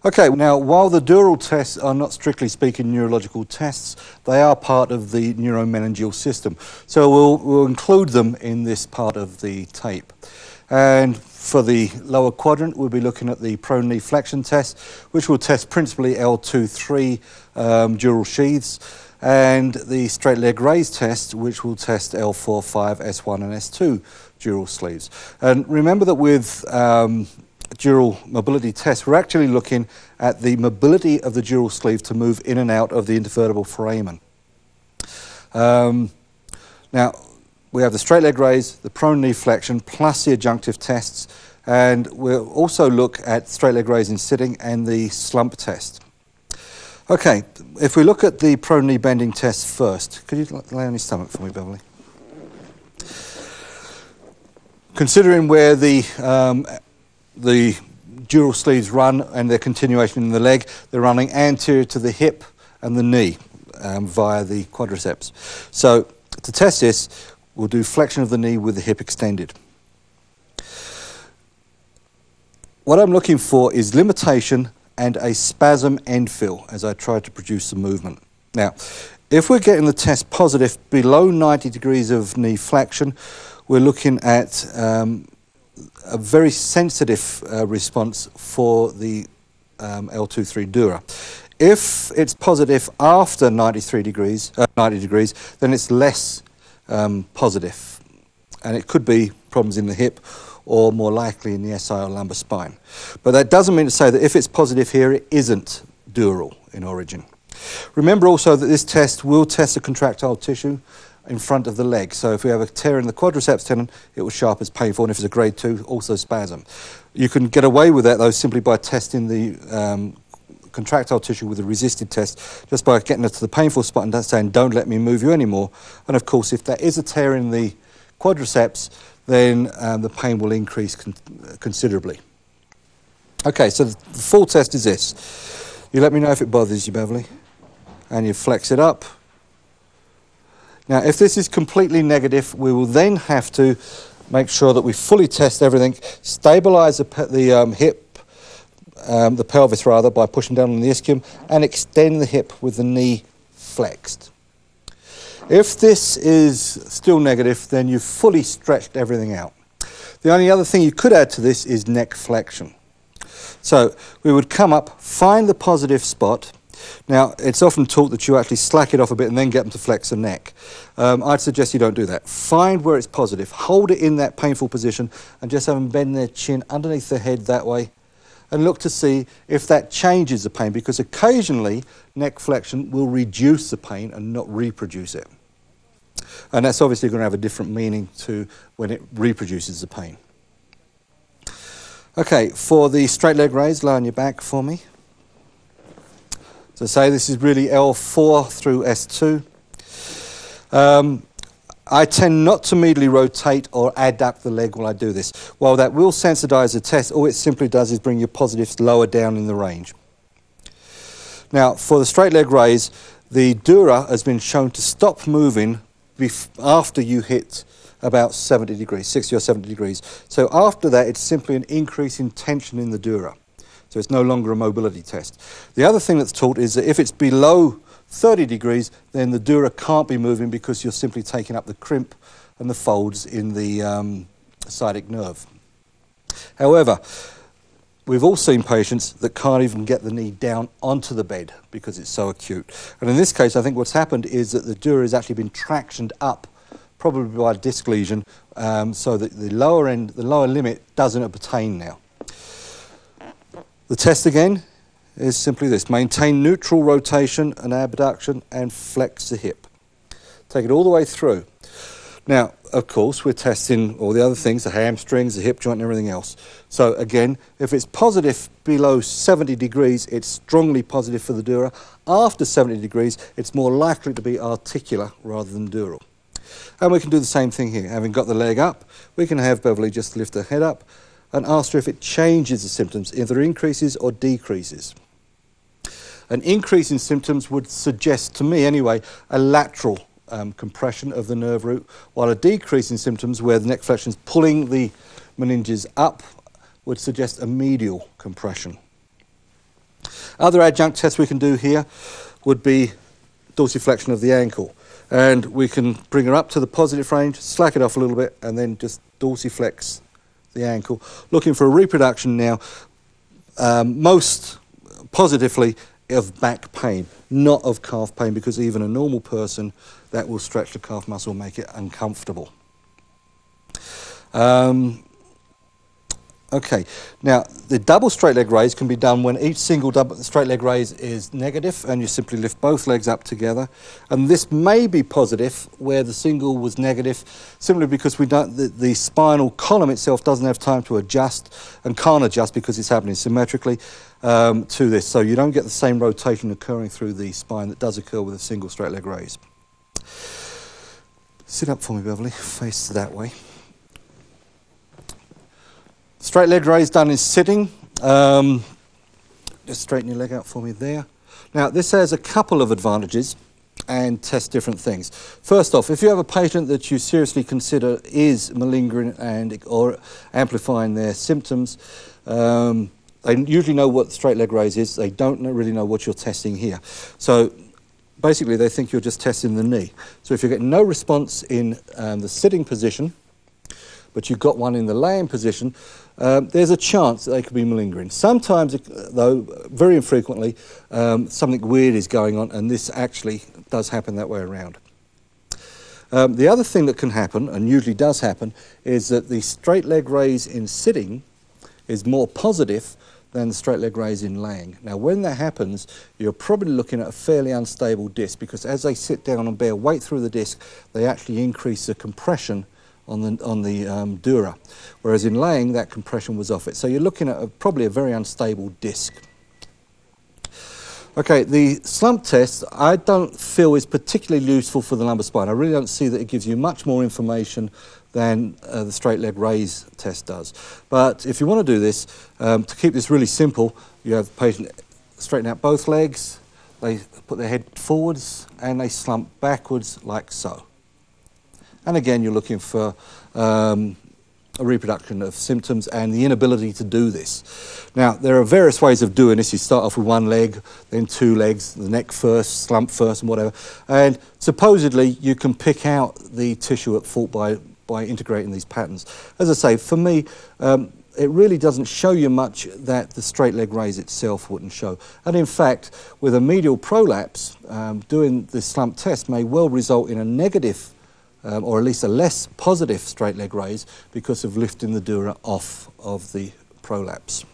Okay, now while the dural tests are not strictly speaking neurological tests, they are part of the neuromeningeal system. So we'll include them in this part of the tape. And for the lower quadrant, we'll be looking at the prone knee flexion test, which will test principally L2-3 dural sheaths, and the straight leg raise test, which will test L4-5, S1 and S2 dural sleeves. And remember that with dural mobility test, we're actually looking at the mobility of the dural sleeve to move in and out of the intervertebral foramen. Now, we have the straight leg raise, the prone knee flexion, plus the adjunctive tests, and we'll also look at straight leg raise in sitting and the slump test. Okay, if we look at the prone knee bending test first, could you lay on your stomach for me, Beverly? Considering where the dural sleeves run and their continuation in the leg, they're running anterior to the hip and the knee via the quadriceps. So to test this, we'll do flexion of the knee with the hip extended. What I'm looking for is limitation and a spasm end fill as I try to produce the movement. Now, if we're getting the test positive below 90 degrees of knee flexion, we're looking at a very sensitive response for the L2-3 dura. If it's positive after 90 degrees, then it's less positive, and it could be problems in the hip or more likely in the SI or lumbar spine. But that doesn't mean to say that if it's positive here, it isn't dural in origin. Remember also that this test will test the contractile tissue in front of the leg. So if we have a tear in the quadriceps tendon, it will show up as painful, and if it's a grade 2, also spasm. You can get away with that, though, simply by testing the contractile tissue with a resisted test, just by getting it to the painful spot and saying, don't let me move you anymore. And of course, if there is a tear in the quadriceps, then the pain will increase considerably. Okay, so the full test is this. You let me know if it bothers you, Beverly, and you flex it up. Now, if this is completely negative, we will then have to make sure that we fully test everything, stabilise the hip, the pelvis rather, by pushing down on the ischium, and extend the hip with the knee flexed. If this is still negative, then you've fully stretched everything out. The only other thing you could add to this is neck flexion. So we would come up, find the positive spot. Now, it's often taught that you actually slack it off a bit and then get them to flex the neck. I'd suggest you don't do that. Find where it's positive, hold it in that painful position, and just have them bend their chin underneath their head that way, and look to see if that changes the pain, because occasionally neck flexion will reduce the pain and not reproduce it. And that's obviously going to have a different meaning to when it reproduces the pain. Okay, for the straight leg raise, lie on your back for me. So say this is really L4 through S2. I tend not to immediately rotate or adduct the leg while I do this. While that will sensitize the test, all it simply does is bring your positives lower down in the range. Now, for the straight leg raise, the dura has been shown to stop moving after you hit about 70 degrees, 60 or 70 degrees. So after that, it's simply an increase in tension in the dura. So it's no longer a mobility test. The other thing that's taught is that if it's below 30 degrees, then the dura can't be moving because you're simply taking up the crimp and the folds in the sciatic nerve. However, we've all seen patients that can't even get the knee down onto the bed because it's so acute. And in this case, I think what's happened is that the dura has actually been tractioned up, probably by a disc lesion, so that the lower end, the lower limit doesn't obtain now. The test again is simply this: maintain neutral rotation and abduction and flex the hip. Take it all the way through. Now, of course, we're testing all the other things, the hamstrings, the hip joint and everything else. So again, if it's positive below 70 degrees, it's strongly positive for the dura. After 70 degrees, it's more likely to be articular rather than dural. And we can do the same thing here. Having got the leg up, we can have Beverly just lift her head up and ask her if it changes the symptoms, either increases or decreases. An increase in symptoms would suggest, to me anyway, a lateral compression of the nerve root, while a decrease in symptoms where the neck flexion is pulling the meninges up would suggest a medial compression. Other adjunct tests we can do here would be dorsiflexion of the ankle. And we can bring her up to the positive range, slack it off a little bit, and then just dorsiflex the ankle. Looking for a reproduction now, most positively of back pain, not of calf pain, because even a normal person, that will stretch the calf muscle and make it uncomfortable. Okay, now the double straight leg raise can be done when each single double straight leg raise is negative and you simply lift both legs up together. And this may be positive where the single was negative, simply because the spinal column itself doesn't have time to adjust and can't adjust because it's happening symmetrically to this. So you don't get the same rotation occurring through the spine that does occur with a single straight leg raise. Sit up for me, Beverly, face that way. Straight leg raise done in sitting. Just straighten your leg out for me there. Now, this has a couple of advantages and tests different things. First off, if you have a patient that you seriously consider is malingering or amplifying their symptoms, they usually know what straight leg raise is. They don't really know what you're testing here. So basically, they think you're just testing the knee. So if you get no response in the sitting position, but you've got one in the laying position, there's a chance that they could be malingering. Sometimes, though, very infrequently, something weird is going on, and this actually does happen that way around. The other thing that can happen, and usually does happen, is that the straight leg raise in sitting is more positive than the straight leg raise in laying. Now, when that happens, you're probably looking at a fairly unstable disc, because as they sit down and bear weight through the disc, they actually increase the compression on the dura, whereas in laying that compression was off it. So you're looking at probably a very unstable disc. Okay, the slump test I don't feel is particularly useful for the lumbar spine. I really don't see that it gives you much more information than the straight leg raise test does. But if you want to do this, to keep this really simple, you have the patient straighten out both legs, they put their head forwards and they slump backwards like so. And again, you're looking for a reproduction of symptoms and the inability to do this. Now, there are various ways of doing this. You start off with one leg, then two legs, the neck first, slump first, and whatever. And supposedly, you can pick out the tissue at fault by integrating these patterns. As I say, for me, it really doesn't show you much that the straight leg raise itself wouldn't show. And in fact, with a medial prolapse, doing the slump test may well result in a negative or at least a less positive straight leg raise because of lifting the dura off of the prolapse.